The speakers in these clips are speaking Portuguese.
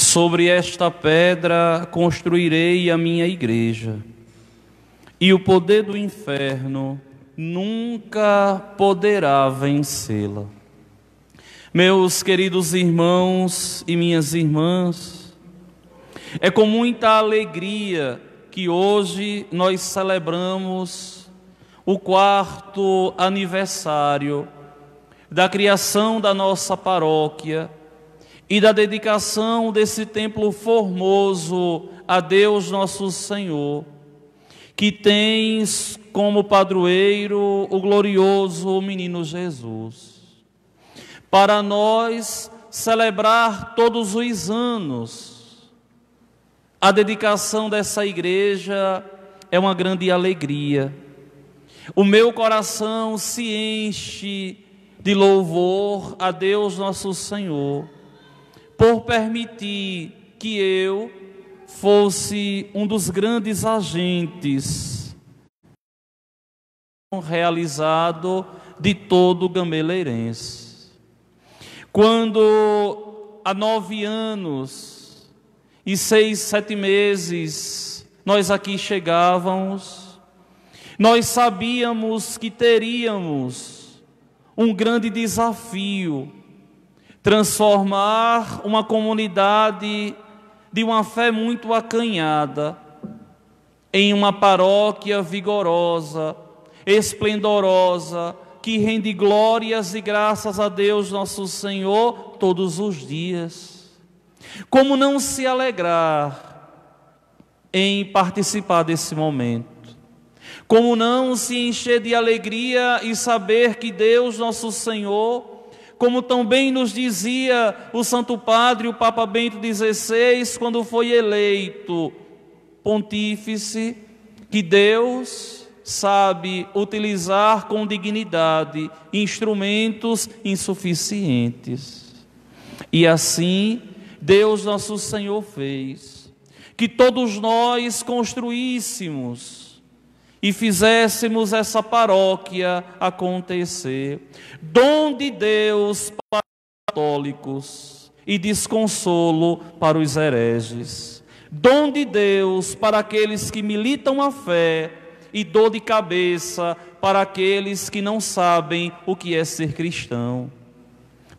Sobre esta pedra construirei a minha igreja, e o poder do inferno nunca poderá vencê-la. Meus queridos irmãos e minhas irmãs, é com muita alegria que hoje nós celebramos o 4º aniversário da criação da nossa paróquia e da dedicação desse templo formoso a Deus nosso Senhor, que tens como padroeiro o glorioso menino Jesus. Para nós celebrar todos os anos a dedicação dessa igreja é uma grande alegria. O meu coração se enche de louvor a Deus nosso Senhor, por permitir que eu fosse um dos grandes agentes realizado de todo o Gameleirense. Quando há 9 anos e 6, 7 meses nós aqui chegávamos, nós sabíamos que teríamos um grande desafio: transformar uma comunidade de uma fé muito acanhada em uma paróquia vigorosa, esplendorosa, que rende glórias e graças a Deus nosso Senhor todos os dias. Como não se alegrar em participar desse momento? Como não se encher de alegria e saber que Deus nosso Senhor, como tão bem nos dizia o Santo Padre, o Papa Bento XVI, quando foi eleito pontífice, que Deus sabe utilizar com dignidade instrumentos insuficientes. E assim, Deus nosso Senhor fez que todos nós construíssemos e fizéssemos essa paróquia acontecer. Dom de Deus para os católicos e desconsolo para os hereges. Dom de Deus para aqueles que militam a fé e dor de cabeça para aqueles que não sabem o que é ser cristão.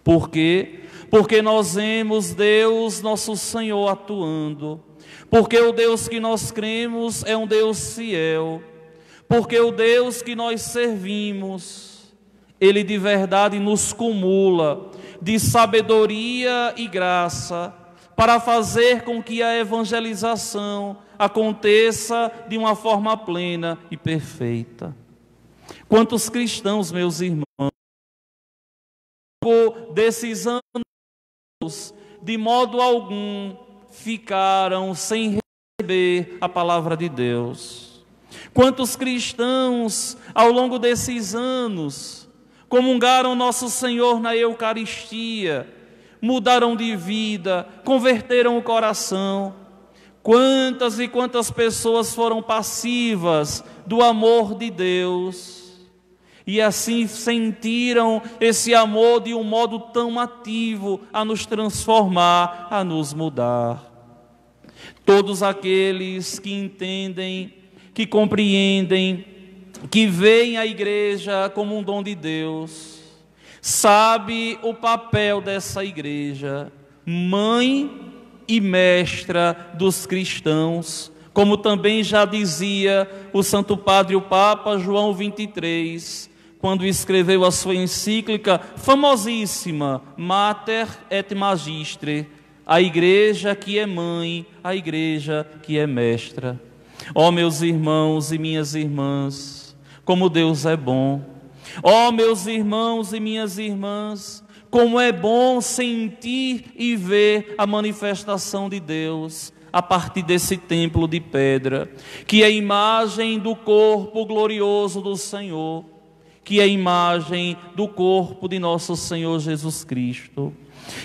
Por quê? Porque nós vemos Deus nosso Senhor atuando. Porque o Deus que nós cremos é um Deus fiel. Porque o Deus que nós servimos, Ele de verdade nos cumula de sabedoria e graça para fazer com que a evangelização aconteça de uma forma plena e perfeita. Quantos cristãos, meus irmãos, desses anos, de modo algum, ficaram sem receber a palavra de Deus? Quantos cristãos, ao longo desses anos, comungaram nosso Senhor na Eucaristia, mudaram de vida, converteram o coração? Quantas e quantas pessoas foram passivas do amor de Deus e assim sentiram esse amor de um modo tão ativo a nos transformar, a nos mudar? Todos aqueles que entendem, que compreendem, que veem a igreja como um dom de Deus, sabe o papel dessa igreja, mãe e mestra dos cristãos, como também já dizia o Santo Padre, o Papa João XXIII, quando escreveu a sua encíclica famosíssima, Mater et Magistre, a igreja que é mãe, a igreja que é mestra. Ó meus irmãos e minhas irmãs, como Deus é bom. Ó meus irmãos e minhas irmãs, como é bom sentir e ver a manifestação de Deus a partir desse templo de pedra, que é a imagem do corpo glorioso do Senhor, que é a imagem do corpo de nosso Senhor Jesus Cristo.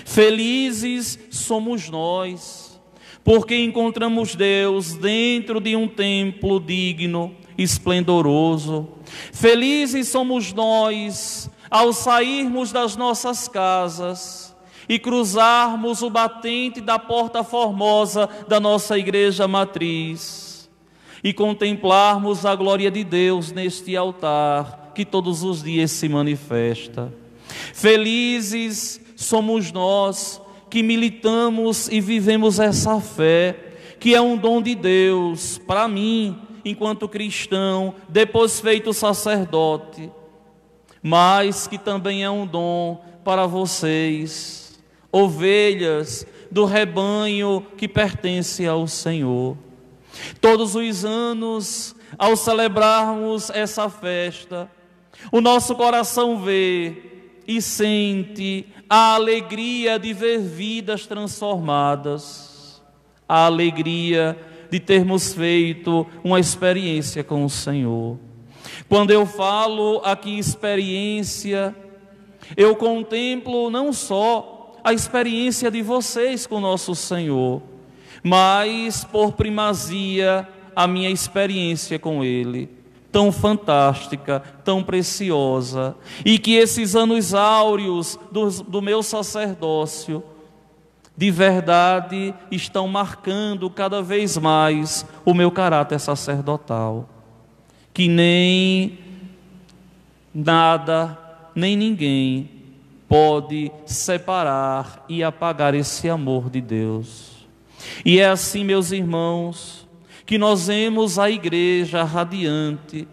Felizes somos nós, porque encontramos Deus dentro de um templo digno, esplendoroso. Felizes somos nós ao sairmos das nossas casas e cruzarmos o batente da porta formosa da nossa igreja matriz e contemplarmos a glória de Deus neste altar que todos os dias se manifesta. Felizes somos nós que militamos e vivemos essa fé, que é um dom de Deus para mim, enquanto cristão, depois feito sacerdote, mas que também é um dom para vocês, ovelhas do rebanho que pertence ao Senhor. Todos os anos, ao celebrarmos essa festa, o nosso coração vê e sente a alegria de ver vidas transformadas, a alegria de termos feito uma experiência com o Senhor. Quando eu falo aqui experiência, eu contemplo não só a experiência de vocês com nosso Senhor, mas por primazia a minha experiência com Ele, tão fantástica, tão preciosa, e que esses anos áureos do meu sacerdócio, de verdade, estão marcando cada vez mais o meu caráter sacerdotal, que nem nada, nem ninguém pode separar e apagar esse amor de Deus. E é assim, meus irmãos, que nós vemos a igreja radiante,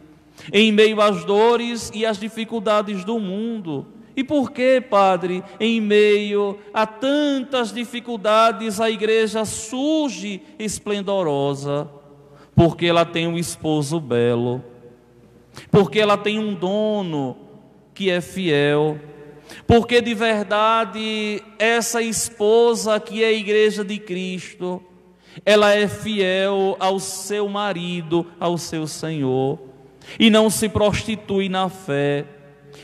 em meio às dores e às dificuldades do mundo. E por que, Padre, em meio a tantas dificuldades, a igreja surge esplendorosa? Porque ela tem um esposo belo, porque ela tem um dono que é fiel, porque de verdade essa esposa que é a igreja de Cristo, ela é fiel ao seu marido, ao seu Senhor, e não se prostitui na fé,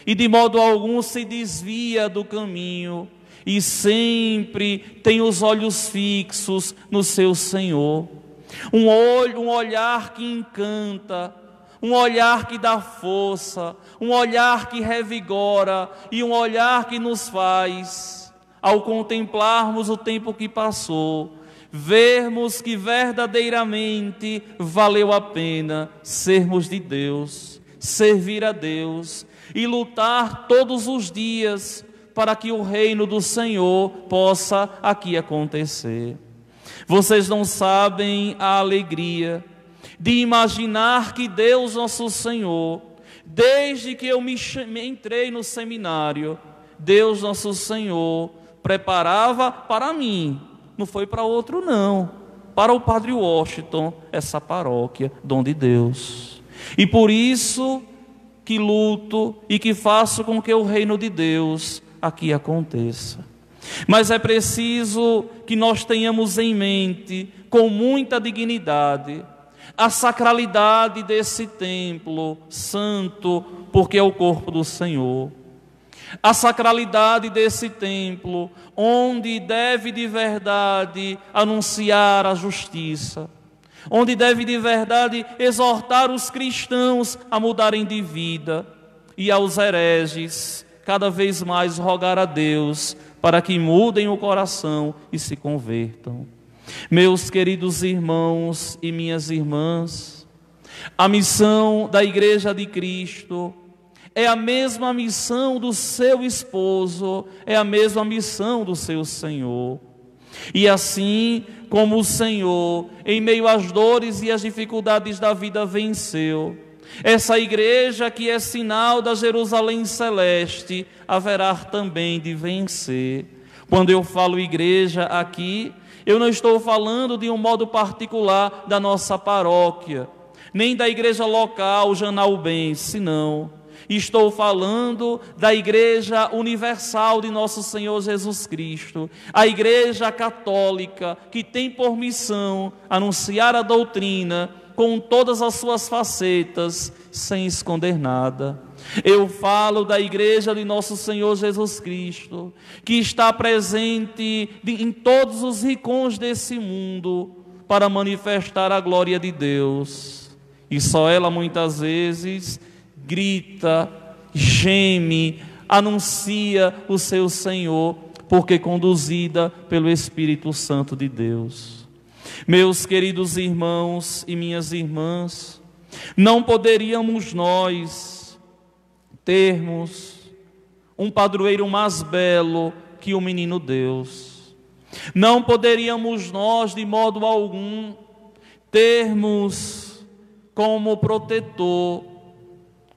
e de modo algum se desvia do caminho, e sempre tem os olhos fixos no seu Senhor. Um olhar que encanta, um olhar que dá força, um olhar que revigora e um olhar que nos faz, ao contemplarmos o tempo que passou, vermos que verdadeiramente valeu a pena sermos de Deus, servir a Deus e lutar todos os dias para que o reino do Senhor possa aqui acontecer. Vocês não sabem a alegria de imaginar que Deus nosso Senhor, desde que eu entrei no seminário, Deus nosso Senhor preparava para mim, não foi para outro não, para o Padre Washington, essa paróquia, dom de Deus. E por isso que luto e que faço com que o reino de Deus aqui aconteça. Mas é preciso que nós tenhamos em mente, com muita dignidade, a sacralidade desse templo santo, porque é o corpo do Senhor. A sacralidade desse templo, onde deve de verdade anunciar a justiça, onde deve de verdade exortar os cristãos a mudarem de vida, e aos hereges cada vez mais rogar a Deus para que mudem o coração e se convertam. Meus queridos irmãos e minhas irmãs, a missão da Igreja de Cristo é a mesma missão do seu esposo, é a mesma missão do seu Senhor. E assim como o Senhor, em meio às dores e às dificuldades da vida, venceu, essa igreja que é sinal da Jerusalém celeste, haverá também de vencer. Quando eu falo igreja aqui, eu não estou falando de um modo particular da nossa paróquia, nem da igreja local janaubense, não. Estou falando da Igreja Universal de Nosso Senhor Jesus Cristo, a Igreja Católica, que tem por missão anunciar a doutrina com todas as suas facetas, sem esconder nada. Eu falo da Igreja de Nosso Senhor Jesus Cristo, que está presente em todos os rincões desse mundo para manifestar a glória de Deus. E só ela muitas vezes grita, geme, anuncia o seu Senhor, porque conduzida pelo Espírito Santo de Deus. Meus queridos irmãos e minhas irmãs, não poderíamos nós termos um padroeiro mais belo que o menino Deus. Não poderíamos nós, de modo algum, termos como protetor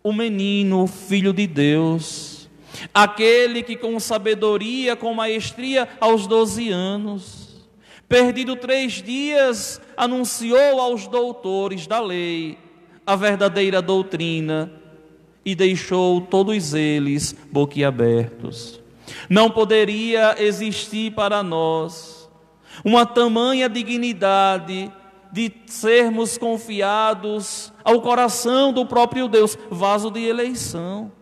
o menino, filho de Deus, aquele que com sabedoria, com maestria, aos 12 anos, perdido 3 dias, anunciou aos doutores da lei a verdadeira doutrina e deixou todos eles boquiabertos. Não poderia existir para nós uma tamanha dignidade de sermos confiados ao coração do próprio Deus, vaso de eleição.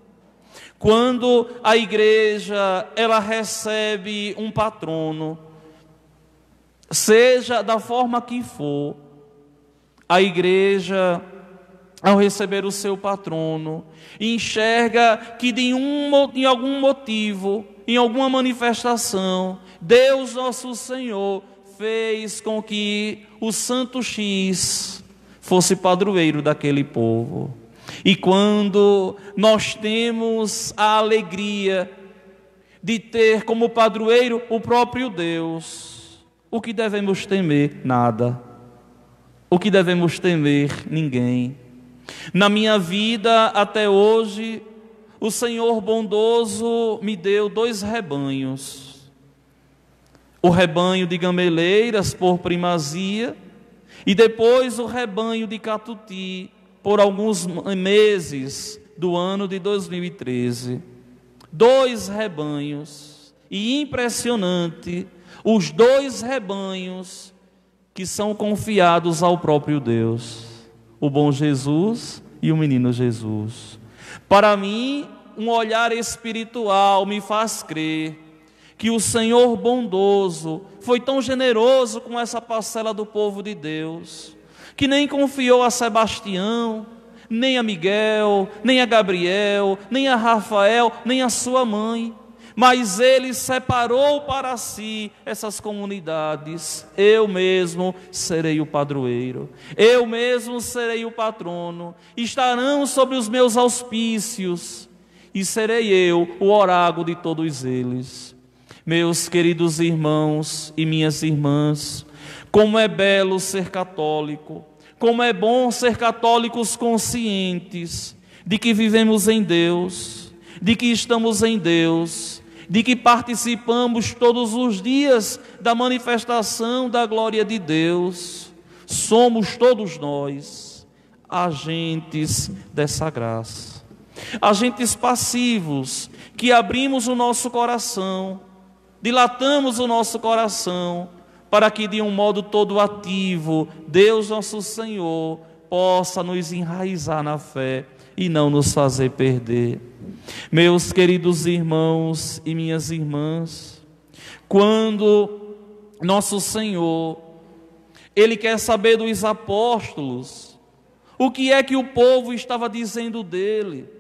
Quando a igreja ela recebe um patrono, seja da forma que for, a igreja, ao receber o seu patrono, enxerga que em algum motivo, em alguma manifestação, Deus nosso Senhor fez com que o Santo X fosse padroeiro daquele povo. E quando nós temos a alegria de ter como padroeiro o próprio Deus, o que devemos temer? Nada. O que devemos temer? Ninguém. Na minha vida até hoje, o Senhor bondoso me deu 2 rebanhos. O rebanho de gameleiras por primazia e depois o rebanho de catuti por alguns meses do ano de 2013. 2 rebanhos, e impressionante, os 2 rebanhos que são confiados ao próprio Deus, o bom Jesus e o menino Jesus. Para mim, um olhar espiritual me faz crer que o Senhor bondoso foi tão generoso com essa parcela do povo de Deus, que nem confiou a Sebastião, nem a Miguel, nem a Gabriel, nem a Rafael, nem a sua mãe, mas ele separou para si essas comunidades. Eu mesmo serei o padroeiro, eu mesmo serei o patrono, estarão sobre os meus auspícios, e serei eu o oráculo de todos eles. Meus queridos irmãos e minhas irmãs, como é belo ser católico, como é bom ser católicos conscientes de que vivemos em Deus, de que estamos em Deus, de que participamos todos os dias da manifestação da glória de Deus. Somos todos nós agentes dessa graça, agentes passivos que abrimos o nosso coração, dilatamos o nosso coração para que de um modo todo ativo Deus nosso Senhor possa nos enraizar na fé e não nos fazer perder. Meus queridos irmãos e minhas irmãs, quando nosso Senhor Ele quer saber dos apóstolos o que é que o povo estava dizendo dele,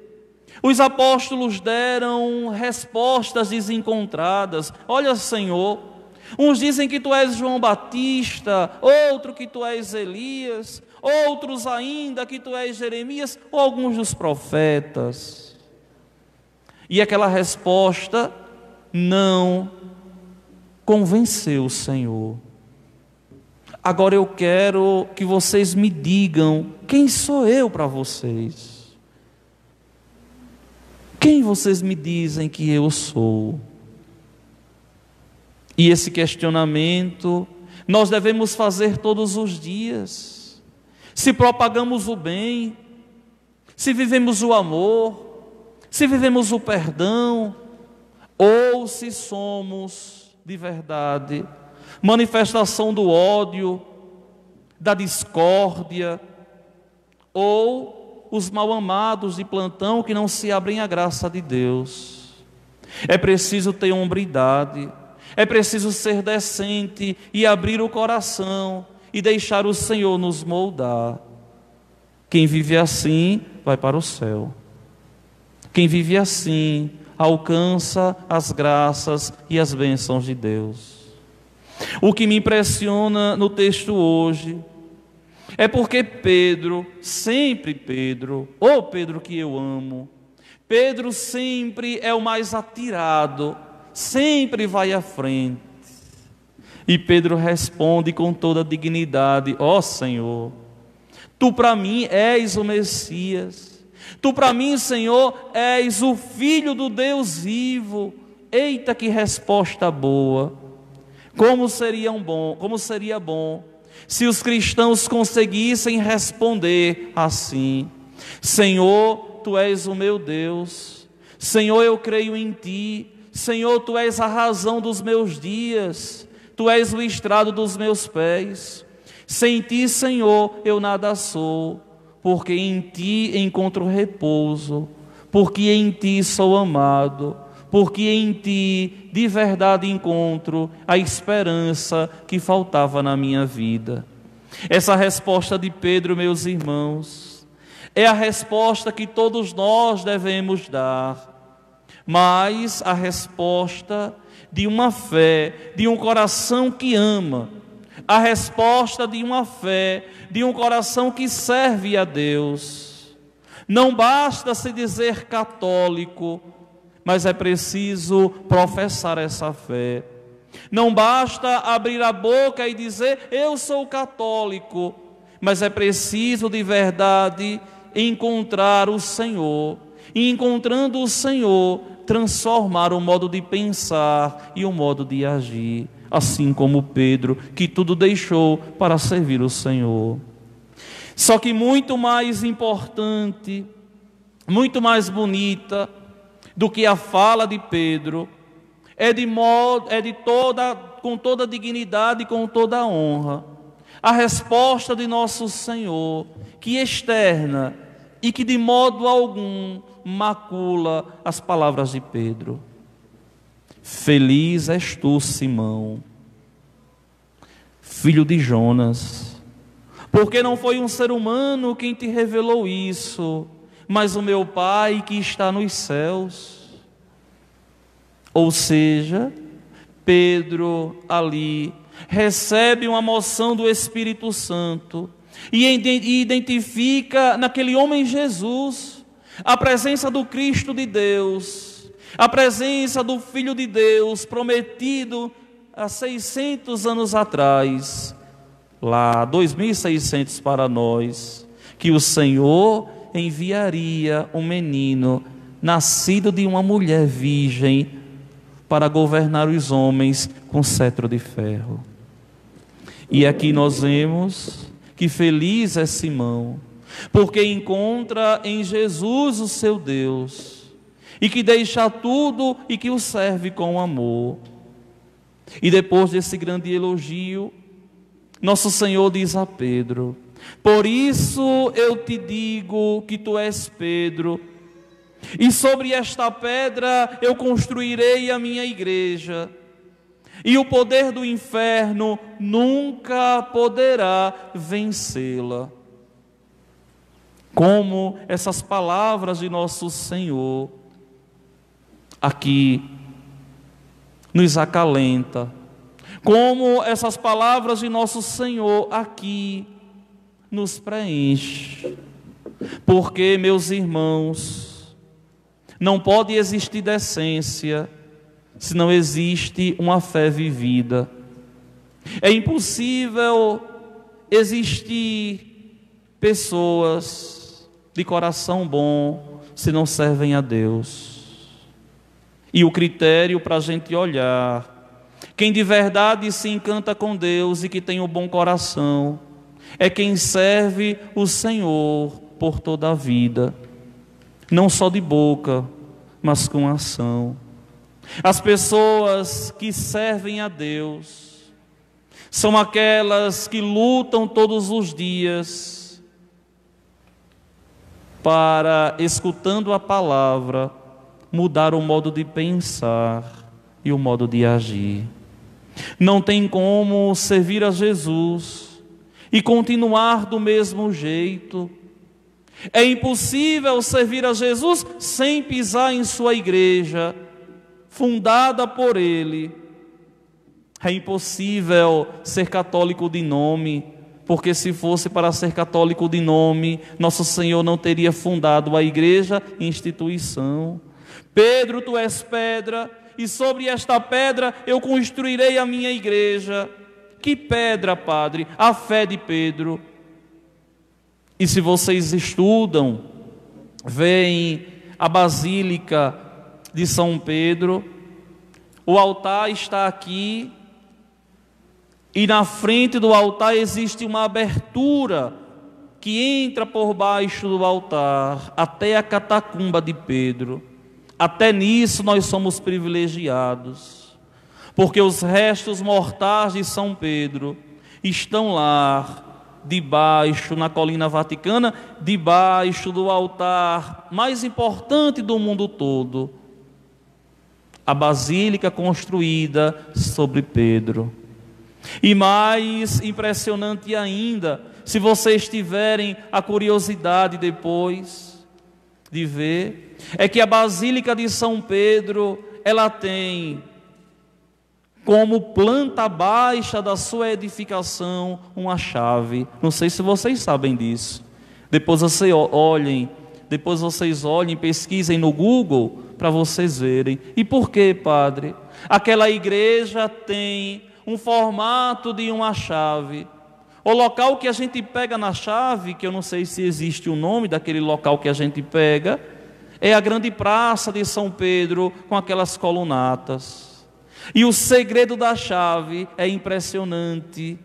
os apóstolos deram respostas desencontradas. Olha, Senhor, uns dizem que tu és João Batista, outro que tu és Elias, outros ainda que tu és Jeremias ou alguns dos profetas. E aquela resposta não convenceu o Senhor. Agora eu quero que vocês me digam, quem sou eu para vocês? Quem vocês me dizem que eu sou? E esse questionamento nós devemos fazer todos os dias. Se propagamos o bem, se vivemos o amor, se vivemos o perdão, ou se somos de verdade manifestação do ódio, da discórdia, ou os mal-amados de plantão que não se abrem à graça de Deus. É preciso ter hombridade, é preciso ser decente e abrir o coração e deixar o Senhor nos moldar. Quem vive assim vai para o céu. Quem vive assim alcança as graças e as bênçãos de Deus. O que me impressiona no texto hoje é porque Pedro, sempre Pedro, o Pedro que eu amo, Pedro sempre é o mais atirado, sempre vai à frente. E Pedro responde com toda a dignidade: ó Senhor, Tu para mim és o Messias, Tu para mim, Senhor, és o Filho do Deus vivo. Eita, que resposta boa! Como seria bom se os cristãos conseguissem responder assim: Senhor, Tu és o meu Deus, Senhor, eu creio em Ti, Senhor, Tu és a razão dos meus dias, Tu és o estrado dos meus pés. Sem Ti, Senhor, eu nada sou, porque em Ti encontro repouso, porque em Ti sou amado, porque em Ti de verdade encontro a esperança que faltava na minha vida. Essa resposta de Pedro, meus irmãos, é a resposta que todos nós devemos dar, mas a resposta de uma fé, de um coração que ama, a resposta de uma fé, de um coração que serve a Deus. Não basta se dizer católico, mas é preciso professar essa fé. Não basta abrir a boca e dizer, eu sou católico, mas é preciso de verdade encontrar o Senhor. E encontrando o Senhor, transformar o modo de pensar e o modo de agir. Assim como Pedro, que tudo deixou para servir o Senhor. Só que muito mais importante, muito mais bonita do que a fala de Pedro, com toda dignidade e com toda honra, a resposta de nosso Senhor, que externa e que de modo algum macula as palavras de Pedro. Feliz és tu, Simão, filho de Jonas, porque não foi um ser humano quem te revelou isso, mas o meu Pai que está nos céus. Ou seja, Pedro ali recebe uma moção do Espírito Santo e identifica naquele homem Jesus a presença do Cristo de Deus, a presença do Filho de Deus prometido há 600 anos atrás, lá 2600 para nós, que o Senhor enviaria um menino nascido de uma mulher virgem para governar os homens com cetro de ferro. E aqui nós vemos que feliz é Simão, porque encontra em Jesus o seu Deus, e que deixa tudo e que o serve com amor. E depois desse grande elogio, nosso Senhor diz a Pedro: por isso eu te digo que tu és Pedro, e sobre esta pedra eu construirei a minha igreja, e o poder do inferno nunca poderá vencê-la. Como essas palavras de nosso Senhor aqui nos acalenta, como essas palavras de nosso Senhor aqui nos preenche, porque, meus irmãos, não pode existir decência se não existe uma fé vivida. É impossível existir pessoas de coração bom se não servem a Deus. E o critério para a gente olhar, quem de verdade se encanta com Deus e que tem um bom coração, é quem serve o Senhor por toda a vida, não só de boca, mas com ação. As pessoas que servem a Deus são aquelas que lutam todos os dias para, escutando a palavra, mudar o modo de pensar e o modo de agir. Não tem como servir a Jesus e continuar do mesmo jeito. É impossível servir a Jesus sem pisar em sua igreja, fundada por Ele. É impossível ser católico de nome, porque se fosse para ser católico de nome, nosso Senhor não teria fundado a igreja, instituição. Pedro, tu és pedra, e sobre esta pedra eu construirei a minha igreja. Que pedra, Padre? A fé de Pedro. E se vocês estudam, veem a Basílica de São Pedro, o altar está aqui, e na frente do altar existe uma abertura que entra por baixo do altar até a catacumba de Pedro. Até nisso nós somos privilegiados, porque os restos mortais de São Pedro estão lá, debaixo, na colina vaticana, debaixo do altar mais importante do mundo todo, a basílica construída sobre Pedro. E mais impressionante ainda, se vocês tiverem a curiosidade depois de ver, é que a Basílica de São Pedro, ela tem como planta baixa da sua edificação uma chave. Não sei se vocês sabem disso. Depois vocês olhem, pesquisem no Google para vocês verem. E por que, Padre? Aquela igreja tem um formato de uma chave. O local que a gente pega na chave, que eu não sei se existe o nome daquele local que a gente pega, é a grande praça de São Pedro com aquelas colunatas. E o segredo da chave é impressionante,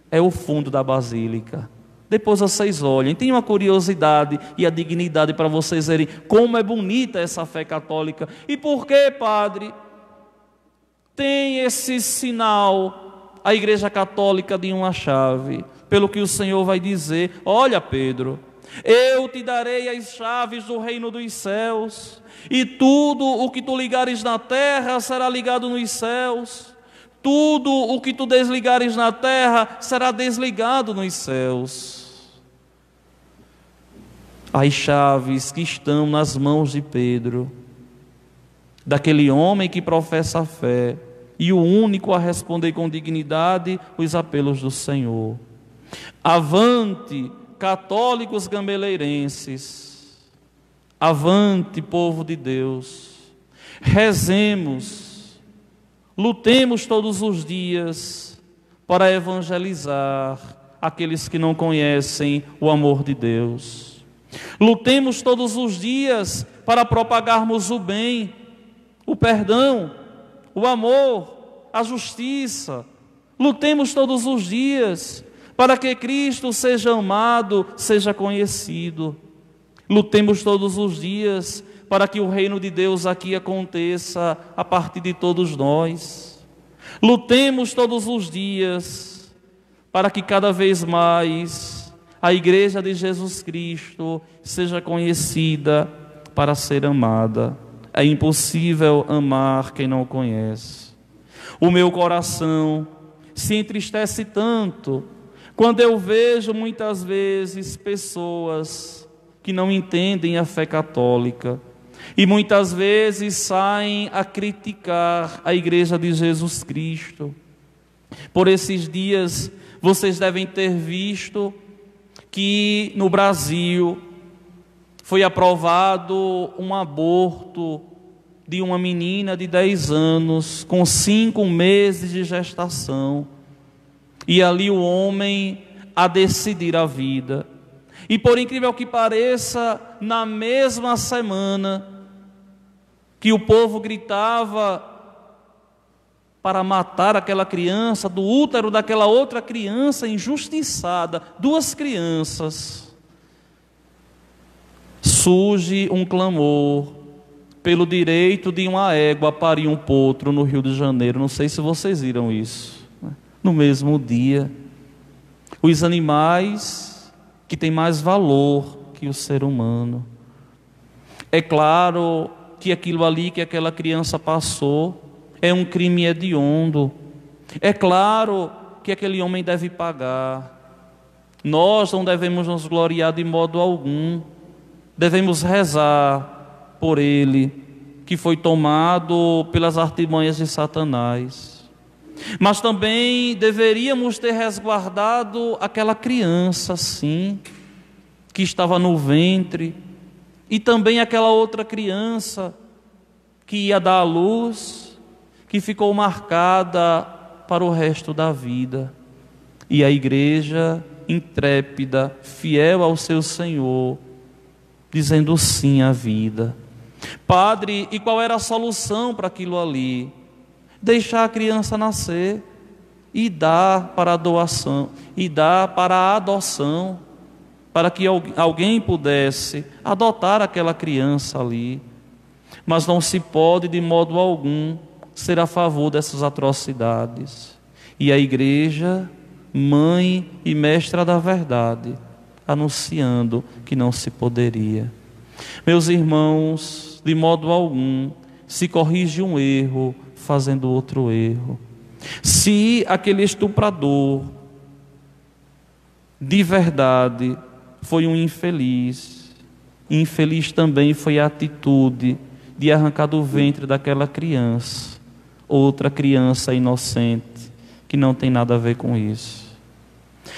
é o fundo da basílica. Depois vocês olhem, tem uma curiosidade e a dignidade para vocês verem como é bonita essa fé católica. E por que, Padre, tem esse sinal, a Igreja Católica, de uma chave? Pelo que o Senhor vai dizer: olha, Pedro, eu te darei as chaves do reino dos céus, e tudo o que tu ligares na terra será ligado nos céus, tudo o que tu desligares na terra será desligado nos céus. As chaves que estão nas mãos de Pedro, daquele homem que professa a fé, e o único a responder com dignidade os apelos do Senhor. Avante, católicos gambeleirenses, avante, povo de Deus, rezemos, lutemos todos os dias para evangelizar aqueles que não conhecem o amor de Deus. Lutemos todos os dias para propagarmos o bem, o perdão, o amor, a justiça. Lutemos todos os dias para que Cristo seja amado, seja conhecido. Lutemos todos os dias para que o reino de Deus aqui aconteça a partir de todos nós. Lutemos todos os dias para que cada vez mais a Igreja de Jesus Cristo seja conhecida para ser amada. É impossível amar quem não conhece. O meu coração se entristece tanto quando eu vejo muitas vezes pessoas que não entendem a fé católica e muitas vezes saem a criticar a Igreja de Jesus Cristo. Por esses dias vocês devem ter visto que no Brasil foi aprovado um aborto de uma menina de 10 anos, com 5 meses de gestação, e ali o homem a decidir a vida. E por incrível que pareça, na mesma semana que o povo gritava para matar aquela criança, do útero daquela outra criança injustiçada, 2 crianças, surge um clamor pelo direito de uma égua parir um potro no Rio de Janeiro. Não sei se vocês viram isso. No mesmo dia, os animais que têm mais valor que o ser humano. É claro que aquilo ali que aquela criança passou é um crime hediondo. É claro que aquele homem deve pagar. Nós não devemos nos gloriar de modo algum. Devemos rezar por ele, que foi tomado pelas artimanhas de Satanás. Mas também deveríamos ter resguardado aquela criança, sim, que estava no ventre, e também aquela outra criança que ia dar à luz, que ficou marcada para o resto da vida. E a igreja intrépida, fiel ao seu Senhor, dizendo sim à vida. Padre, e qual era a solução para aquilo ali? Deixar a criança nascer e dar para a doação, e dar para a adoção, para que alguém pudesse adotar aquela criança ali. Mas não se pode de modo algum ser a favor dessas atrocidades. E a igreja, mãe e mestra da verdade, anunciando que não se poderia. Meus irmãos, de modo algum se corrige um erro fazendo outro erro. Se aquele estuprador de verdade foi um infeliz, infeliz também foi a atitude de arrancar do ventre daquela criança, outra criança inocente, que não tem nada a ver com isso.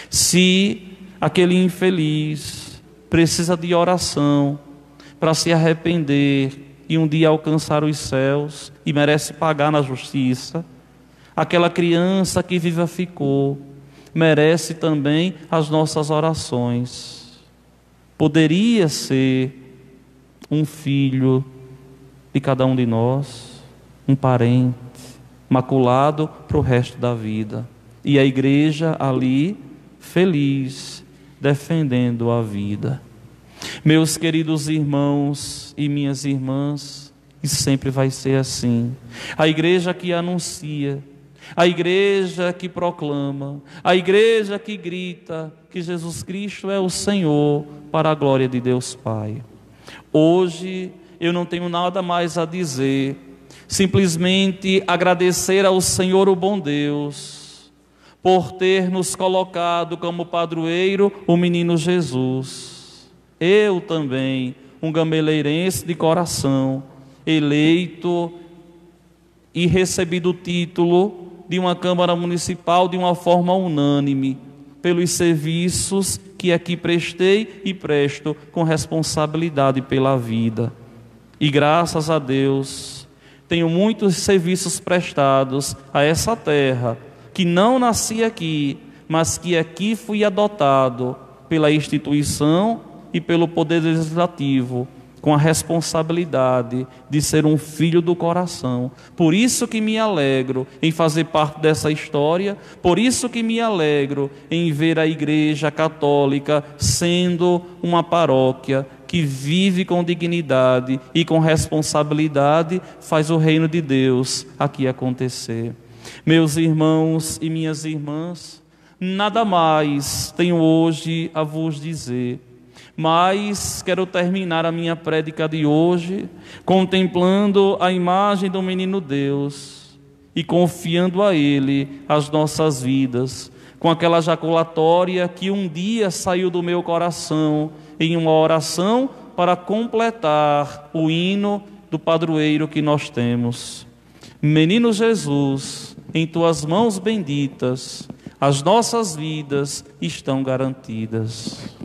Se aquele infeliz precisa de oração para se arrepender e um dia alcançar os céus e merece pagar na justiça, aquela criança que viva ficou merece também as nossas orações. Poderia ser um filho de cada um de nós, um parente maculado para o resto da vida, e a igreja ali feliz, defendendo a vida. Meus queridos irmãos e minhas irmãs, e sempre vai ser assim. A igreja que anuncia, a igreja que proclama, a igreja que grita que Jesus Cristo é o Senhor, para a glória de Deus Pai. Hoje eu não tenho nada mais a dizer, simplesmente agradecer ao Senhor, o bom Deus, por ter nos colocado como padroeiro o menino Jesus. Eu também, um gameleirense de coração, eleito e recebido o título de uma Câmara Municipal de uma forma unânime, pelos serviços que aqui prestei e presto com responsabilidade pela vida. E graças a Deus, tenho muitos serviços prestados a essa terra, que não nasci aqui, mas que aqui fui adotado pela instituição e pelo Poder Legislativo, com a responsabilidade de ser um filho do coração. Por isso que me alegro em fazer parte dessa história, por isso que me alegro em ver a Igreja Católica sendo uma paróquia que vive com dignidade e com responsabilidade, faz o reino de Deus aqui acontecer. Meus irmãos e minhas irmãs, nada mais tenho hoje a vos dizer, mas quero terminar a minha prédica de hoje contemplando a imagem do menino Deus e confiando a Ele as nossas vidas, com aquela jaculatória que um dia saiu do meu coração em uma oração para completar o hino do padroeiro que nós temos. Menino Jesus, em tuas mãos benditas, as nossas vidas estão garantidas.